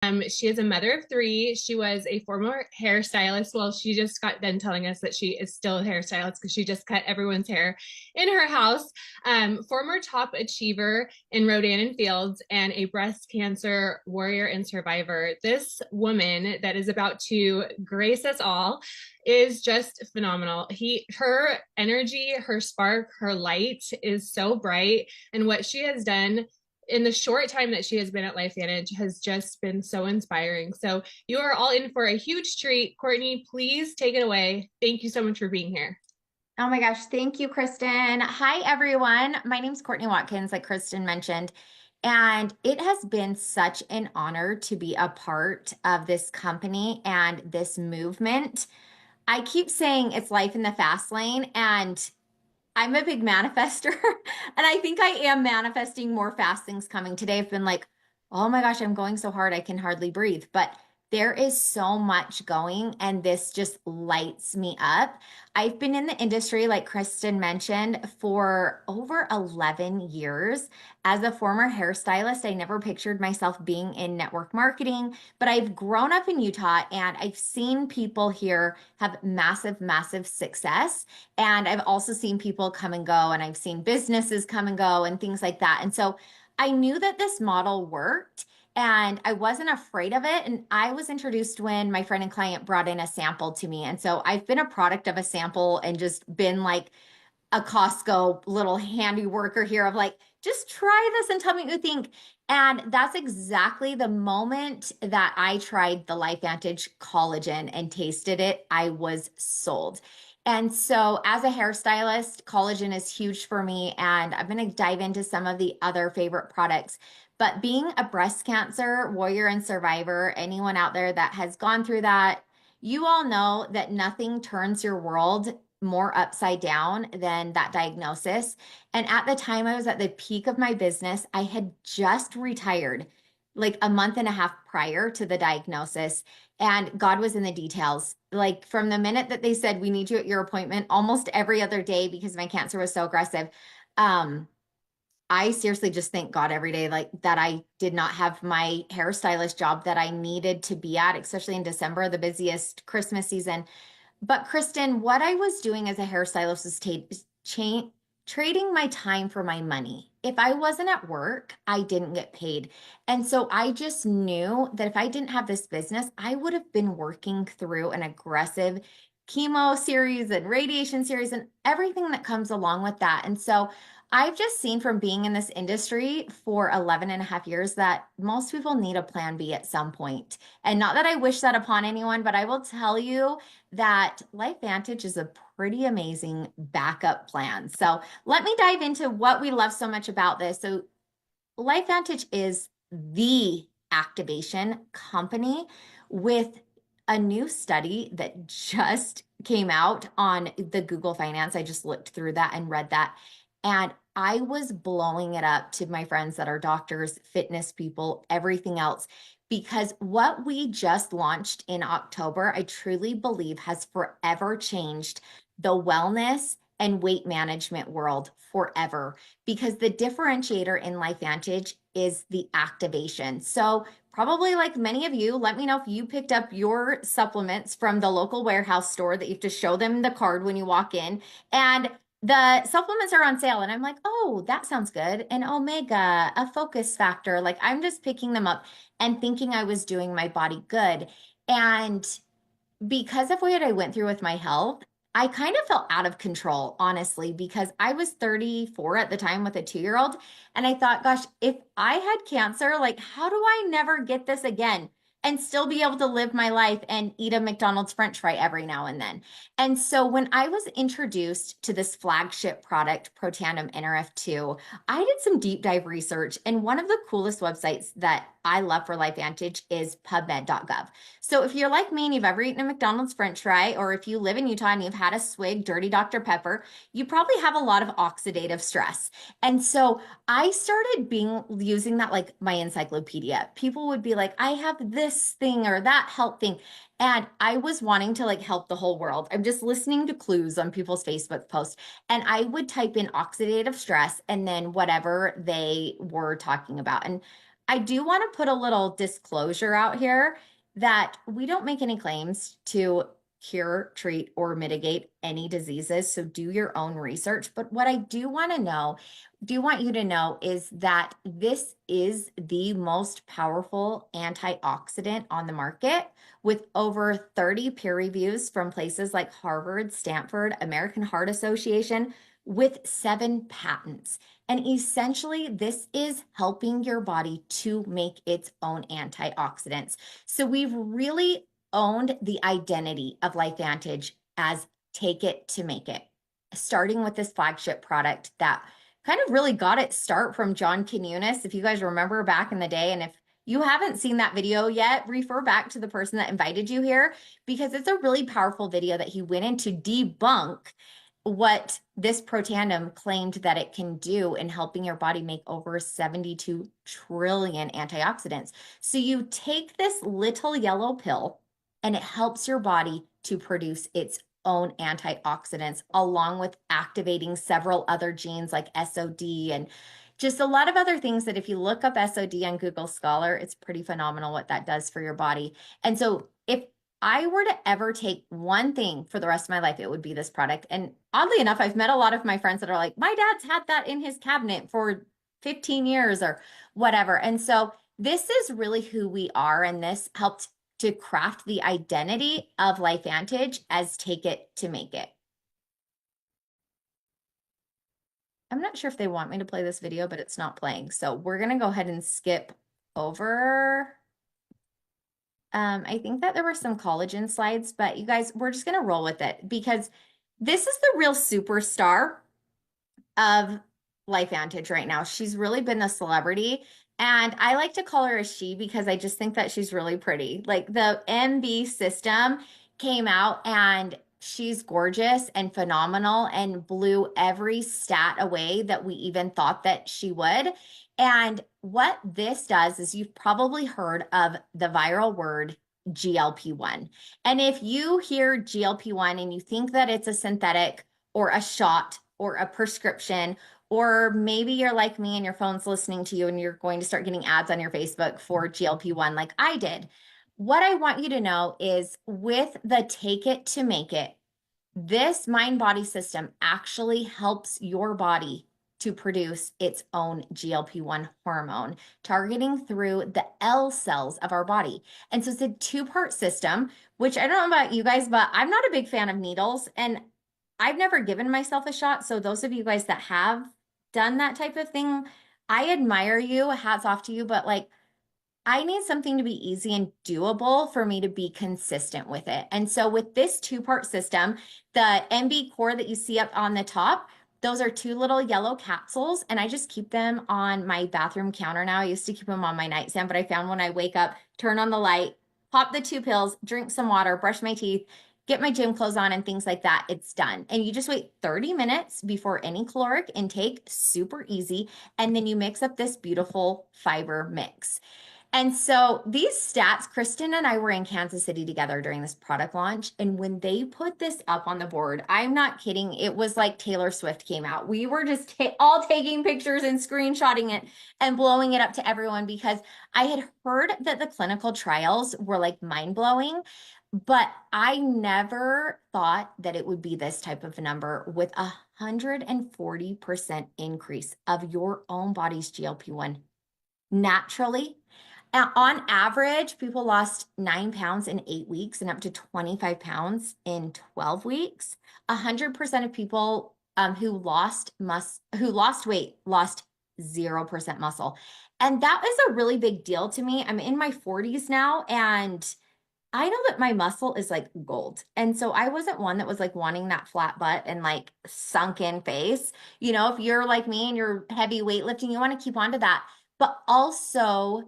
She is a mother of three. She was a former hairstylist. Well, she just got done telling us that she is still a hairstylist because she just cut everyone's hair in her house. Former top achiever in Rodan and Fields and a breast cancer warrior and survivor. This woman that is about to grace us all is just phenomenal. Her energy, her spark, her light is so bright, and what she has done in the short time that she has been at LifeVantage has just been so inspiring. So you are all in for a huge treat. Courtney, please take it away. Thank you so much for being here. Oh my gosh, thank you, Kristen. Hi, everyone. My name's Courtney Watkins, like Kristen mentioned, and it has been such an honor to be a part of this company and this movement. I keep saying it's life in the fast lane, and I'm a big manifester, and I think I am manifesting more fast things coming. Today, I've been like, oh my gosh, I'm going so hard, I can hardly breathe. But there is so much going, and this just lights me up. I've been in the industry, like Kristen mentioned, for over 11 years. As a former hairstylist, I never pictured myself being in network marketing, but I've grown up in Utah and I've seen people here have massive, massive success. And I've also seen people come and go, and I've seen businesses come and go and things like that. And so I knew that this model worked and I wasn't afraid of it. And I was introduced when my friend and client brought in a sample to me. And so I've been a product of a sample and just been like a Costco little handy worker here of like, just try this and tell me what you think. And that's exactly the moment that I tried the LifeVantage collagen and tasted it, I was sold. And so, as a hairstylist, collagen is huge for me. And I'm going to dive into some of the other favorite products. But being a breast cancer warrior and survivor, anyone out there that has gone through that, you all know that nothing turns your world more upside down than that diagnosis. And at the time I was at the peak of my business, I had just retired like a month and a half prior to the diagnosis. And God was in the details. Like from the minute that they said, we need you at your appointment almost every other day because my cancer was so aggressive. Um, I seriously just thank God every day, like that I did not have my hairstylist job that I needed to be at, especially in December, the busiest Christmas season. But Kristen, what I was doing as a hairstylist was trading my time for my money. If I wasn't at work, I didn't get paid. And so I just knew that if I didn't have this business, I would have been working through an aggressive chemo series and radiation series and everything that comes along with that. And so I've just seen from being in this industry for 11 and a half years that most people need a plan B at some point. And not that I wish that upon anyone, but I will tell you that LifeVantage is a pretty amazing backup plan. So let me dive into what we love so much about this. So LifeVantage is the activation company with a new study that just came out on the Google Finance. I just looked through that and read that. And I was blowing it up to my friends that are doctors, fitness people, everything else, because what we just launched in October, I truly believe has forever changed the wellness and weight management world forever, because the differentiator in LifeVantage is the activation. So probably like many of you, let me know if you picked up your supplements from the local warehouse store that you have to show them the card when you walk in. And the supplements are on sale. And I'm like, oh, that sounds good. An omega, a focus factor. Like I'm just picking them up and thinking I was doing my body good. And because of what I went through with my health, I kind of felt out of control, honestly, because I was 34 at the time with a 2-year-old. And I thought, gosh, if I had cancer, like, how do I never get this again and still be able to live my life and eat a McDonald's French fry every now and then? And so when I was introduced to this flagship product, Protandim NRF2, I did some deep dive research. And one of the coolest websites that I love for LifeVantage is PubMed.gov. So if you're like me and you've ever eaten a McDonald's French fry, or if you live in Utah and you've had a swig dirty Dr. Pepper, you probably have a lot of oxidative stress. And so I started using that like my encyclopedia. People would be like, I have this thing or that health thing. And I was wanting to like help the whole world. I'm just listening to clues on people's Facebook posts. And I would type in oxidative stress and then whatever they were talking about. And I do want to put a little disclosure out here that we don't make any claims to cure, treat, or mitigate any diseases. So do your own research. But what I do want you to know is that this is the most powerful antioxidant on the market, with over 30 peer reviews from places like Harvard, Stanford, American Heart Association, with 7 patents. And essentially, this is helping your body to make its own antioxidants. So we've really owned the identity of LifeVantage as take it to make it, starting with this flagship product that kind of really got its start from John Quinones, if you guys remember back in the day. And if you haven't seen that video yet, refer back to the person that invited you here, because it's a really powerful video that he went in to debunk what this Protandim claimed that it can do in helping your body make over 72 trillion antioxidants. So you take this little yellow pill and it helps your body to produce its own antioxidants, along with activating several other genes like SOD and just a lot of other things that if you look up SOD on Google Scholar, it's pretty phenomenal what that does for your body. And so if I were to ever take one thing for the rest of my life, it would be this product. And oddly enough, I've met a lot of my friends that are like, my dad's had that in his cabinet for 15 years or whatever. And so this is really who we are. And this helped to craft the identity of LifeVantage as take it to make it. I'm not sure if they want me to play this video, but it's not playing. So we're going to go ahead and skip over. I think that there were some collagen slides, but you guys, we're just going to roll with it because this is the real superstar of LifeVantage right now. She's really been the celebrity. And I like to call her a she because I just think that she's really pretty. Like the MB system came out and she's gorgeous and phenomenal and blew every stat away that we even thought that she would. And what this does is you've probably heard of the viral word GLP-1. And if you hear GLP-1 and you think that it's a synthetic or a shot or a prescription, or maybe you're like me and your phone's listening to you and you're going to start getting ads on your Facebook for GLP-1 like I did. What I want you to know is with the Take It to Make It, this mind-body system actually helps your body to produce its own GLP-1 hormone, targeting through the L cells of our body. And so it's a 2-part system, which I don't know about you guys, but I'm not a big fan of needles and I've never given myself a shot. So those of you guys that have done that type of thing, I admire you, hats off to you, but like, I need something to be easy and doable for me to be consistent with it. And so with this 2-part system, the MB core that you see up on the top, those are 2 little yellow capsules, and I just keep them on my bathroom counter now. I used to keep them on my nightstand, but I found when I wake up, turn on the light, pop the 2 pills, drink some water, brush my teeth, get my gym clothes on and things like that, it's done. And you just wait 30 minutes before any caloric intake, super easy. And then you mix up this beautiful fiber mix. And so these stats, Kristen and I were in Kansas City together during this product launch. And when they put this up on the board, I'm not kidding. It was like Taylor Swift came out. We were just all taking pictures and screenshotting it and blowing it up to everyone because I had heard that the clinical trials were like mind blowing, but I never thought that it would be this type of a number with 140% increase of your own body's GLP-1 naturally. On average, people lost 9 pounds in 8 weeks and up to 25 pounds in 12 weeks. 100% of people who lost weight lost 0% muscle. And that is a really big deal to me. I'm in my 40s now, and I know that my muscle is like gold. And so I wasn't one that was like wanting that flat butt and like sunken face. You know, if you're like me and you're heavy weightlifting, you want to keep on to that. But also,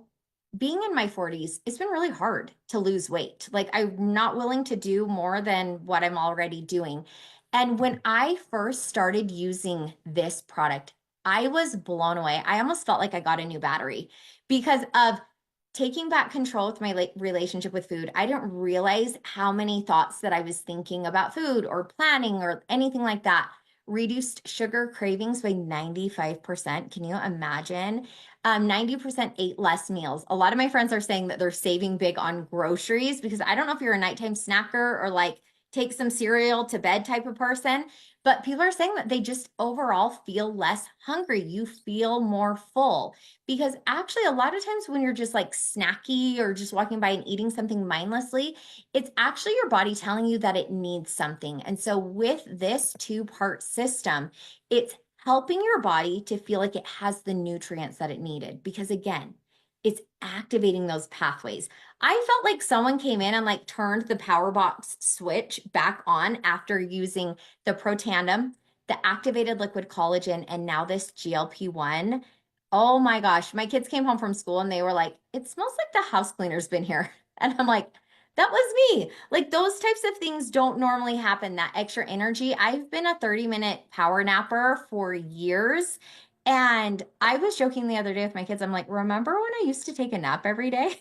being in my 40s, it's been really hard to lose weight. Like I'm not willing to do more than what I'm already doing. And when I first started using this product, I was blown away. I almost felt like I got a new battery because of taking back control with my relationship with food. I didn't realize how many thoughts that I was thinking about food or planning or anything like that reduced sugar cravings by 95%. Can you imagine? 90% ate less meals. A lot of my friends are saying that they're saving big on groceries because I don't know if you're a nighttime snacker or like take some cereal to bed type of person, but people are saying that they just overall feel less hungry. You feel more full because actually, a lot of times when you're just like snacky or just walking by and eating something mindlessly, it's actually your body telling you that it needs something. And so, with this two-part system, it's helping your body to feel like it has the nutrients that it needed because, again, it's activating those pathways. I felt like someone came in and like turned the power box switch back on after using the Protandim, the activated liquid collagen, and now this GLP-1. Oh my gosh, my kids came home from school and they were like, it smells like the house cleaner's been here. And I'm like, that was me. Like those types of things don't normally happen, that extra energy. I've been a 30-minute power napper for years. And I was joking the other day with my kids. I'm like, remember when I used to take a nap every day?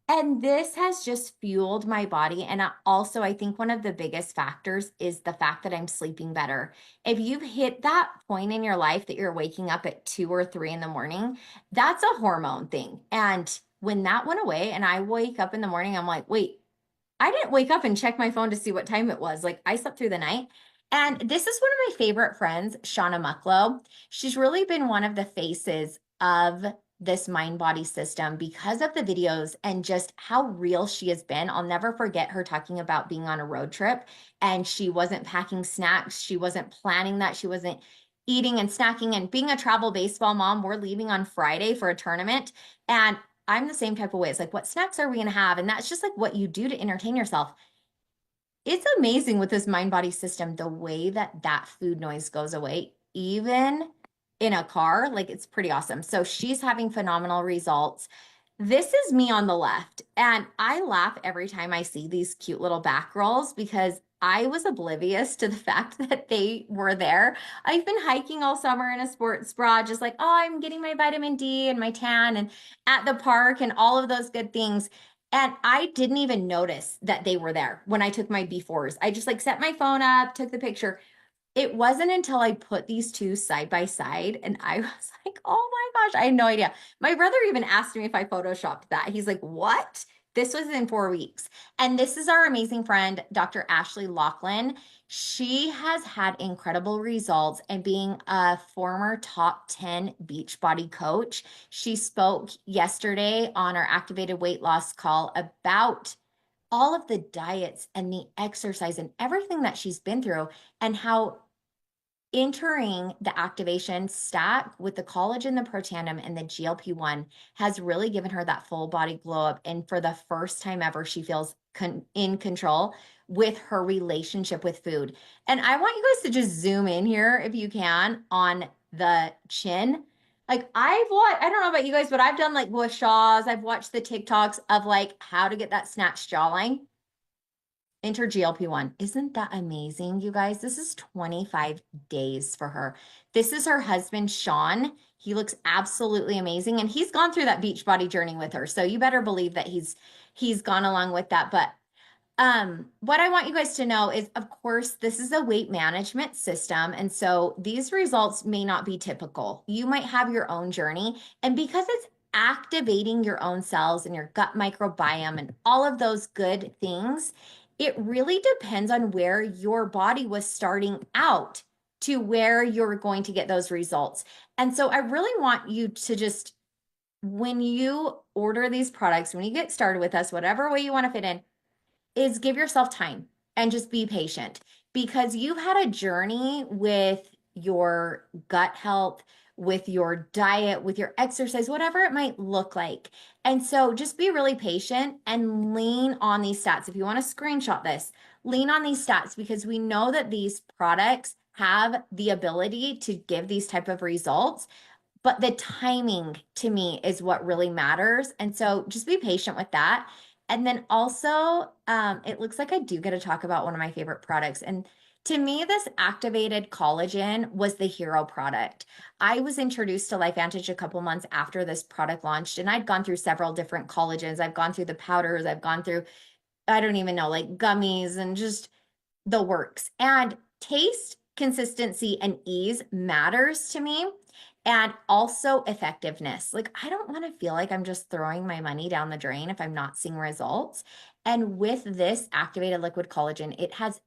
And this has just fueled my body. And also, I think one of the biggest factors is the fact that I'm sleeping better. If you've hit that point in your life that you're waking up at 2 or 3 in the morning, that's a hormone thing. And when that went away and I wake up in the morning, I'm like, wait, I didn't wake up and check my phone to see what time it was. Like I slept through the night. And this is one of my favorite friends, Shauna Mucklow. She's really been one of the faces of this mind body system because of the videos and just how real she has been. I'll never forget her talking about being on a road trip and she wasn't packing snacks. She wasn't planning that. She wasn't eating and snacking and being a travel baseball mom. We're leaving on Friday for a tournament. And I'm the same type of way. It's like, what snacks are we going to have? And that's just like what you do to entertain yourself. It's amazing with this mind body system, the way that that food noise goes away, even in a car. Like it's pretty awesome. So she's having phenomenal results. This is me on the left. And I laugh every time I see these cute little back rolls because I was oblivious to the fact that they were there. I've been hiking all summer in a sports bra, just like, oh, I'm getting my vitamin D and my tan and at the park and all of those good things. And I didn't even notice that they were there when I took my befores. I just like set my phone up, took the picture. It wasn't until I put these two side by side and I was like, oh my gosh, I had no idea. My brother even asked me if I photoshopped that. He's like, what? This was in 4 weeks. And this is our amazing friend, Dr. Ashley Laughlin. She has had incredible results and being a former top 10 Beachbody coach. She spoke yesterday on our activated weight loss call about all of the diets and the exercise and everything that she's been through and how entering the activation stack with the collagen, the Protandim, and the GLP-1 has really given her that full body glow up. And for the first time ever, she feels in control with her relationship with food. And I want you guys to just zoom in here, if you can, on the chin. Like I've watched, I don't know about you guys, but I've done like gua shas. I've watched the TikToks of like how to get that snatched jawline. Enter GLP-1. Isn't that amazing, you guys? This is 25 days for her. This is her husband, Sean. He looks absolutely amazing. And he's gone through that Beachbody journey with her. So you better believe that he's gone along with that. But what I want you guys to know is, of course, this is a weight management system. And so these results may not be typical. You might have your own journey. And because it's activating your own cells and your gut microbiome and all of those good things, it really depends on where your body was starting out to where you're going to get those results. And so I really want you to just, when you order these products, when you get started with us, whatever way you want to fit in, is give yourself time and just be patient because you've had a journey with your gut health, with your diet, with your exercise, whatever it might look like. And so just be really patient and lean on these stats. If you want to screenshot this, lean on these stats because we know that these products have the ability to give these type of results, but the timing to me is what really matters. And so just be patient with that. And then also, it looks like I do get to talk about one of my favorite products. And to me, this activated collagen was the hero product. I was introduced to LifeVantage a couple months after this product launched, and I'd gone through several different collagens. I've gone through the powders, I've gone through, I don't even know, like gummies and just the works. And taste consistency, and ease matters to me. And also effectiveness. Like, I don't want to feel like I'm just throwing my money down the drain if I'm not seeing results. And with this activated liquid collagen, it has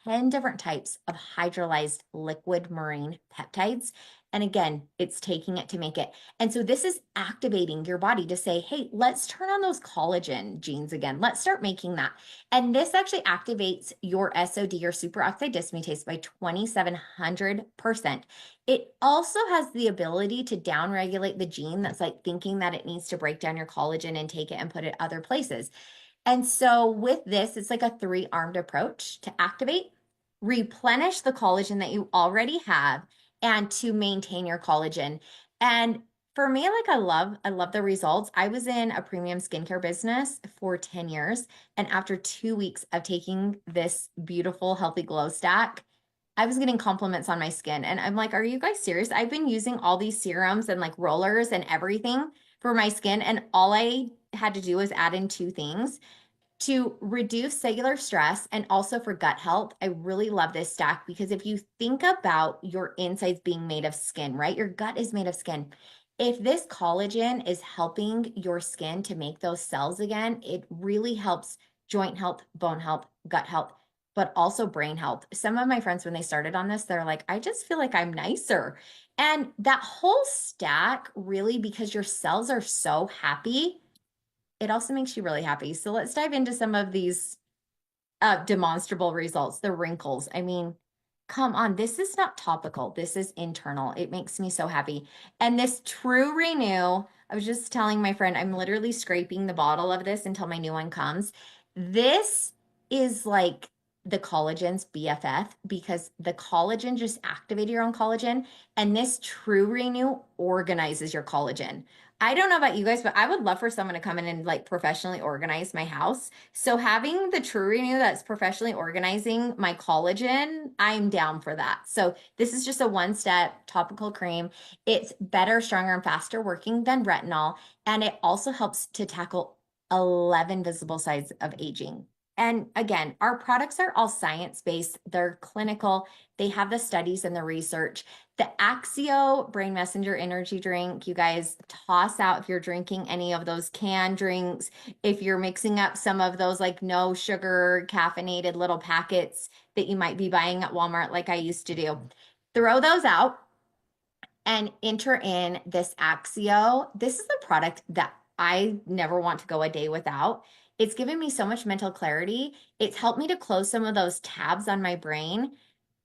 10 different types of hydrolyzed liquid marine peptides. And again, it's taking it to make it. And so this is activating your body to say, hey, let's turn on those collagen genes again. Let's start making that. And this actually activates your SOD, your superoxide dismutase, by 2,700%. It also has the ability to downregulate the gene that's like thinking that it needs to break down your collagen and take it and put it other places. And so with this, it's like a three-armed approach to activate, replenish the collagen that you already have, and to maintain your collagen. And for me, like I love the results. I was in a premium skincare business for 10 years. And after 2 weeks of taking this beautiful, healthy glow stack, I was getting compliments on my skin. And I'm like, are you guys serious? I've been using all these serums and like rollers and everything for my skin. And all I had to do was add in two things to reduce cellular stress and also for gut health. I really love this stack because if you think about your insides being made of skin, right? Your gut is made of skin. If this collagen is helping your skin to make those cells again, it really helps joint health, bone health, gut health, but also brain health. Some of my friends, when they started on this, they're like, I just feel like I'm nicer. And that whole stack really, because your cells are so happy, it also makes you really happy. So let's dive into some of these demonstrable results, the wrinkles. I mean, come on, this is not topical. This is internal. It makes me so happy. And this True Renew, I was just telling my friend, I'm literally scraping the bottle of this until my new one comes. This is like the collagen's BFF because the collagen just activated your own collagen, and this True Renew organizes your collagen. I don't know about you guys, but I would love for someone to come in and like professionally organize my house. So having the True Renew that's professionally organizing my collagen, I'm down for that. So this is just a one-step topical cream. It's better, stronger, and faster working than retinol. And it also helps to tackle 11 visible signs of aging. And again, our products are all science-based. They're clinical. They have the studies and the research. The Axio Brain Messenger Energy Drink, you guys toss out if you're drinking any of those canned drinks, if you're mixing up some of those like no sugar caffeinated little packets that you might be buying at Walmart like I used to do. Throw those out and enter in this Axio. This is a product that I never want to go a day without. It's given me so much mental clarity. It's helped me to close some of those tabs on my brain.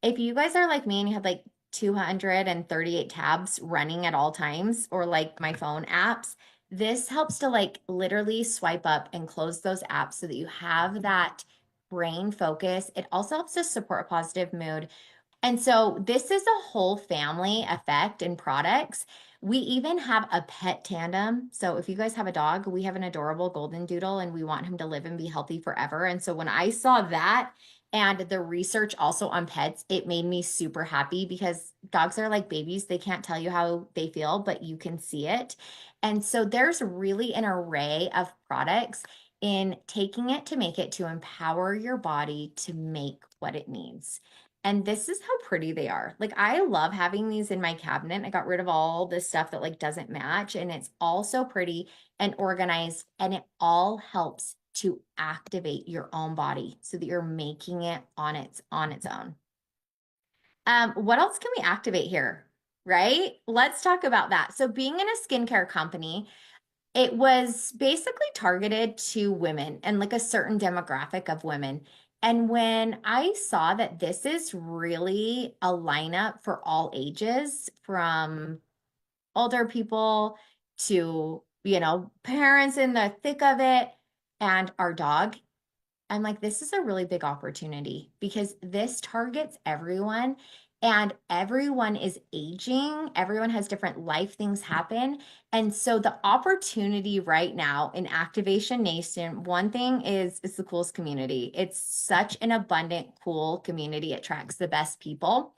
If you guys are like me and you have like 238 tabs running at all times, or like my phone apps, this helps to like literally swipe up and close those apps so that you have that brain focus. It also helps to support a positive mood. And so this is a whole family effect in products. We even have a pet tandem. So if you guys have a dog, we have an adorable golden doodle and we want him to live and be healthy forever. And so when I saw that and the research also on pets, it made me super happy because dogs are like babies. They can't tell you how they feel, but you can see it. And so there's really an array of products in taking it to make it to empower your body to make what it needs. And this is how pretty they are. Like, I love having these in my cabinet. I got rid of all this stuff that like doesn't match, and it's all so pretty and organized, and it all helps to activate your own body so that you're making it on its own. What else can we activate here? Right? Let's talk about that. So being in a skincare company, it was basically targeted to women and like a certain demographic of women. And when I saw that this is really a lineup for all ages, from older people to, parents in the thick of it and our dog, I'm like, this is a really big opportunity because this targets everyone and everyone is aging. Everyone has different life things happen. And so the opportunity right now in Activation Nation, one thing is it's the coolest community. It's such an abundant, cool community. It attracts the best people.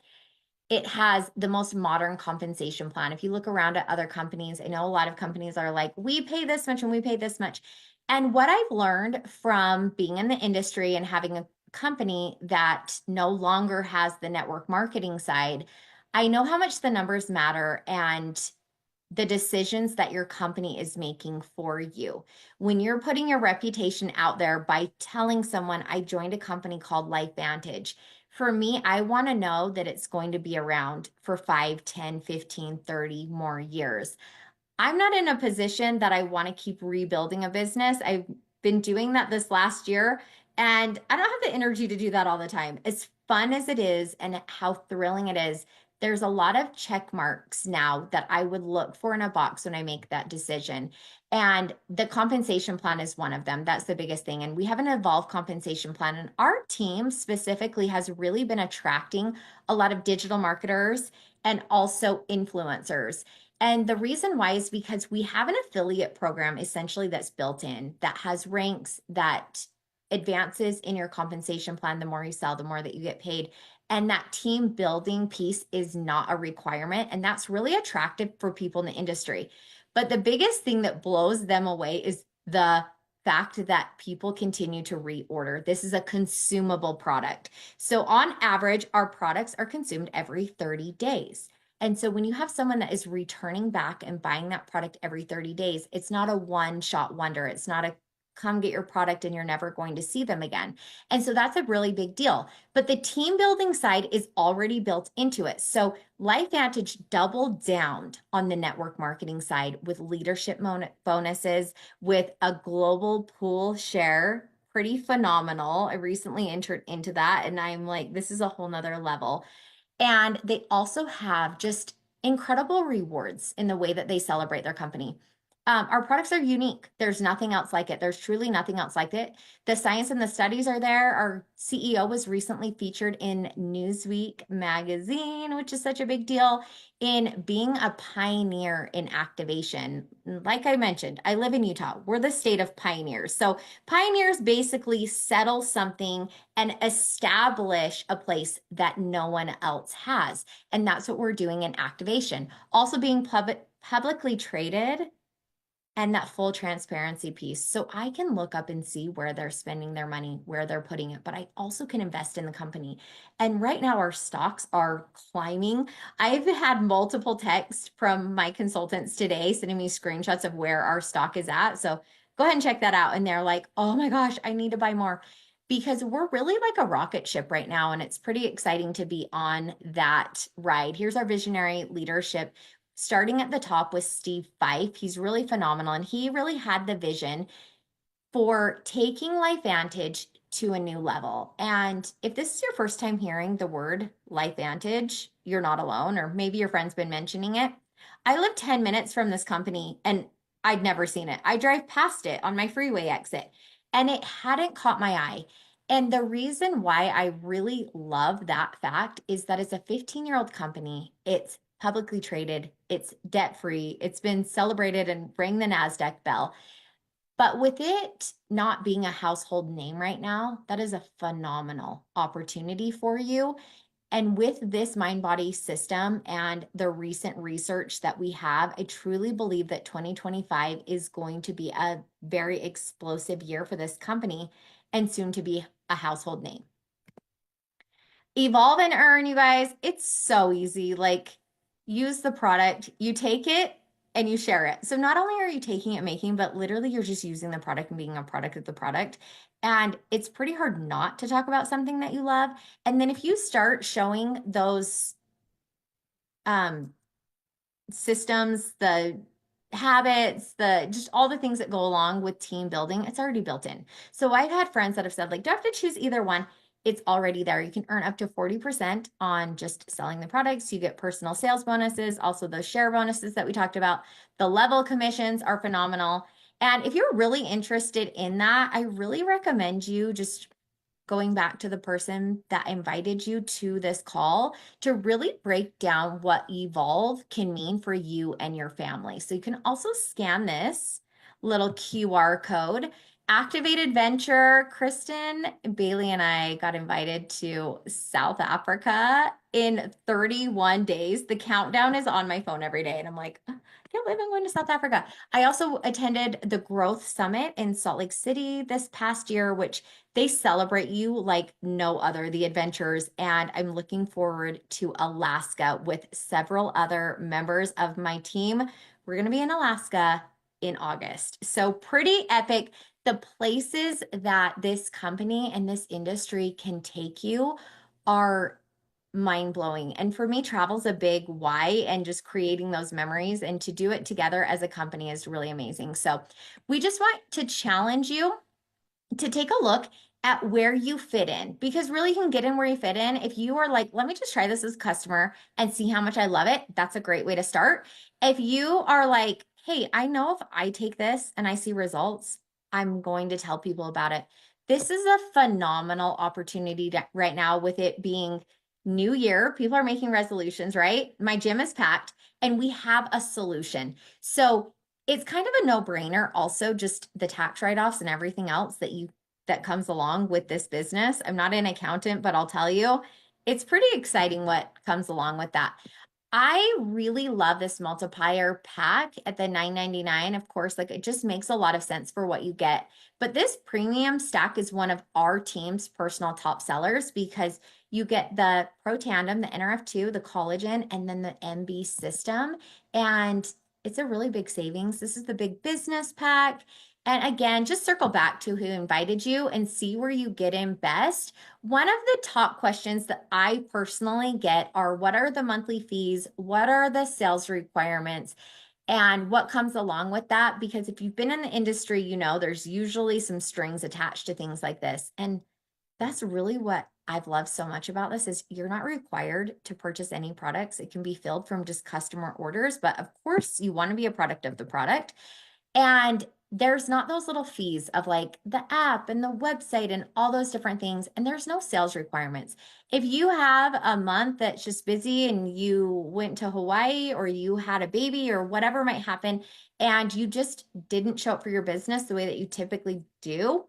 It has the most modern compensation plan. If you look around at other companies, I know a lot of companies are like, we pay this much and we pay this much. And what I've learned from being in the industry and having a company that no longer has the network marketing side, I know how much the numbers matter and the decisions that your company is making for you. When you're putting your reputation out there by telling someone, I joined a company called LifeVantage. For me, I want to know that it's going to be around for 5, 10, 15, 30 more years. I'm not in a position that I want to keep rebuilding a business. I've been doing that this last year, and I don't have the energy to do that all the time. As fun as it is and how thrilling it is, there's a lot of check marks now that I would look for in a box when I make that decision. And the compensation plan is one of them. That's the biggest thing. And we have an evolved compensation plan. And our team specifically has really been attracting a lot of digital marketers and also influencers. And the reason why is because we have an affiliate program essentially that's built in that has ranks that advances in your compensation plan. The more you sell, the more that you get paid. And that team building piece is not a requirement. And that's really attractive for people in the industry. But the biggest thing that blows them away is the fact that people continue to reorder. This is a consumable product. So on average, our products are consumed every 30 days. And so when you have someone that is returning back and buying that product every 30 days, it's not a one-shot wonder. It's not a come get your product and you're never going to see them again. And so that's a really big deal. But the team building side is already built into it. So LifeVantage doubled down on the network marketing side with leadership bonuses, with a global pool share. Pretty phenomenal. I recently entered into that and I'm like, this is a whole nother level. And they also have just incredible rewards in the way that they celebrate their company. Our products are unique. There's nothing else like it. There's truly nothing else like it. The science and the studies are there. Our CEO was recently featured in Newsweek magazine, which is such a big deal, in being a pioneer in activation. Like I mentioned, I live in Utah. We're the state of pioneers. So pioneers basically settle something and establish a place that no one else has. And that's what we're doing in activation. Also being publicly traded and that full transparency piece. So I can look up and see where they're spending their money, where they're putting it, but I also can invest in the company. And right now our stocks are climbing. I've had multiple texts from my consultants today sending me screenshots of where our stock is at. So go ahead and check that out. And they're like, oh my gosh, I need to buy more because we're really like a rocket ship right now. And it's pretty exciting to be on that ride. Here's our visionary leadership starting at the top with Steve Fife. He's really phenomenal. And he really had the vision for taking LifeVantage to a new level. And if this is your first time hearing the word LifeVantage, you're not alone, or maybe your friend's been mentioning it. I live 10 minutes from this company and I'd never seen it. I drive past it on my freeway exit and it hadn't caught my eye. And the reason why I really love that fact is that it's a 15-year-old company. It's publicly traded, it's debt-free, it's been celebrated and rang the NASDAQ bell. But with it not being a household name right now, that is a phenomenal opportunity for you. And with this mind body system and the recent research that we have, I truly believe that 2025 is going to be a very explosive year for this company and soon to be a household name. Evolve and earn, you guys. It's so easy. Like, use the product, you take it and you share it. So not only are you taking it, making, but literally you're just using the product and being a product of the product. And it's pretty hard not to talk about something that you love. And then if you start showing those systems, the habits, the just all the things that go along with team building, it's already built in. So I've had friends that have said, like, do I have to choose either one? It's already there. You can earn up to 40% on just selling the products. You get personal sales bonuses, also those share bonuses that we talked about. The level commissions are phenomenal. And if you're really interested in that, I really recommend you just going back to the person that invited you to this call to really break down what Evolve can mean for you and your family. So you can also scan this little QR code Activate Adventure, Kristen, Bailey, and I got invited to South Africa in 31 days. The countdown is on my phone every day, and I'm like, I can't believe I'm going to South Africa. I also attended the Growth Summit in Salt Lake City this past year, which they celebrate you like no other, the adventures. And I'm looking forward to Alaska with several other members of my team. We're going to be in Alaska in August. So pretty epic. The places that this company and this industry can take you are mind blowing. And for me, travel's a big why, and just creating those memories and to do it together as a company is really amazing. So we just want to challenge you to take a look at where you fit in, because really you can get in where you fit in. If you are like, let me just try this as a customer and see how much I love it, that's a great way to start. If you are like, hey, I know if I take this and I see results, I'm going to tell people about it. This is a phenomenal opportunity right now, with it being new year. People are making resolutions, right? My gym is packed and we have a solution. So it's kind of a no-brainer also, just the tax write-offs and everything else that comes along with this business. I'm not an accountant, but I'll tell you, it's pretty exciting what comes along with that. I really love this multiplier pack at the $9.99. Of course, like, it just makes a lot of sense for what you get. But this premium stack is one of our team's personal top sellers, because you get the Pro Tandem, the NRF2, the collagen, and then the MB system. And it's a really big savings. This is the big business pack. And again, just circle back to who invited you and see where you get in best. One of the top questions that I personally get are, what are the monthly fees? What are the sales requirements? And what comes along with that? Because if you've been in the industry, you know there's usually some strings attached to things like this. And that's really what I've loved so much about this, is you're not required to purchase any products. It can be filled from just customer orders, but of course you want to be a product of the product. And there's not those little fees of like the app and the website and all those different things. And there's no sales requirements. If you have a month that's just busy and you went to Hawaii, or you had a baby, or whatever might happen, and you just didn't show up for your business the way that you typically do,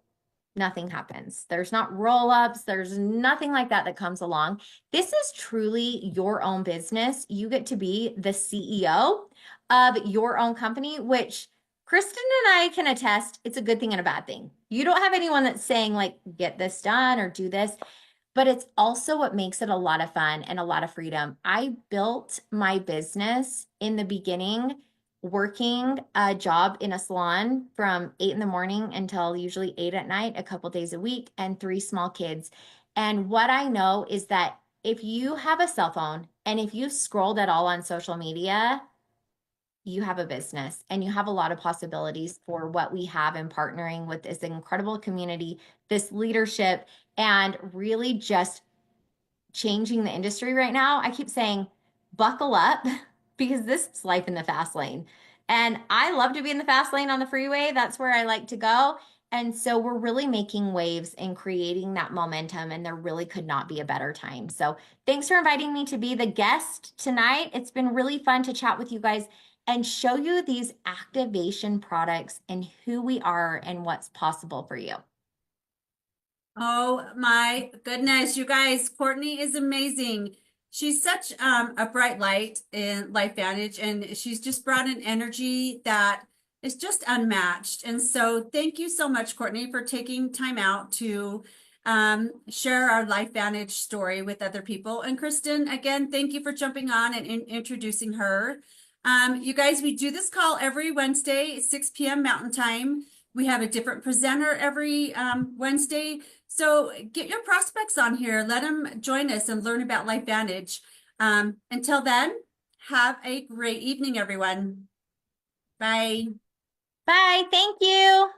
nothing happens. There's not roll-ups. There's nothing like that that comes along. This is truly your own business. You get to be the CEO of your own company, which Kristen and I can attest, it's a good thing and a bad thing. You don't have anyone that's saying like, get this done or do this, but it's also what makes it a lot of fun and a lot of freedom. I built my business in the beginning working a job in a salon from 8 in the morning until usually 8 at night, a couple days a week, and 3 small kids. And what I know is that if you have a cell phone and if you scrolled at all on social media, you have a business, and you have a lot of possibilities for what we have in partnering with this incredible community, this leadership, and really just changing the industry right now. I keep saying, buckle up, because this is life in the fast lane. And I love to be in the fast lane on the freeway. That's where I like to go. And so we're really making waves and creating that momentum, and there really could not be a better time. So thanks for inviting me to be the guest tonight. It's been really fun to chat with you guys and show you these activation products and who we are and what's possible for you. Oh my goodness, you guys, Courtney is amazing. She's such a bright light in LifeVantage, and she's just brought an energy that is just unmatched. And so thank you so much, Courtney, for taking time out to share our LifeVantage story with other people. And Kristen, again, thank you for jumping on and introducing her. You guys, we do this call every Wednesday, 6 p.m. Mountain Time. We have a different presenter every Wednesday. So get your prospects on here. Let them join us and learn about LifeVantage. Until then, have a great evening, everyone. Bye. Bye. Thank you.